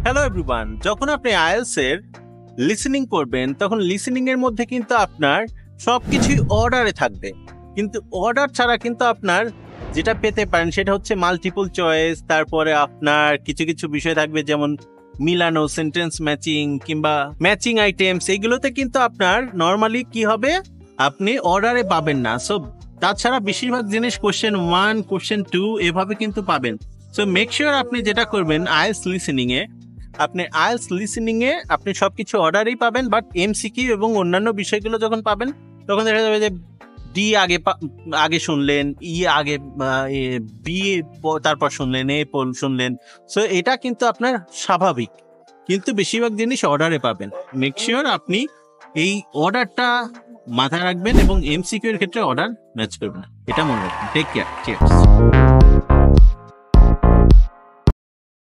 Hello everyone, যখন আপনি IELTS এর লিসেনিং করবেন তখন লিসেনিং এর মধ্যে কিন্তু আপনার সবকিছুই অর্ডারে থাকবে, কিন্তু অর্ডার ছাড়া কিন্তু আপনার যেটা পেতে পারেন সেটা হচ্ছে মাল্টিপল চয়েস। তারপরে আপনার কিছু কিছু বিষয় থাকবে যেমন মিলানো, সেন্টেন্স ম্যাচিং কিংবা ম্যাচিং আইটেমস, এইগুলোতে কিন্তু আপনার নর্মালি কি হবে, আপনি অর্ডারে পাবেন না। সো তাছাড়া বেশিরভাগ জিনিস কোশ্চেন 1 কোশ্চেন 2 এভাবে কিন্তু পাবেন। সো মেক শিওর আপনি যেটা করবেন আইএলটিএস লিসেনিং এ আপনি সবকিছু অর্ডারেই পাবেন, বাট এমসিকিউ এবং অন্যান্য বিষয়গুলো যখন পাবেন তখন দেখা যাবে যে ডি আগে শুনলেন, আগে বি তারপর শুনলেন, শুনলেন। সো এটা কিন্তু আপনার স্বাভাবিক, কিন্তু বেশিরভাগ জিনিস অর্ডারে পাবেন। মেক শিওর আপনি এই অর্ডারটা মাথায় রাখবেন এবং এমসিকিউ এর ক্ষেত্রে অর্ডার ম্যাচ করবেন, এটা মনে রাখবেন। Take care, cheers.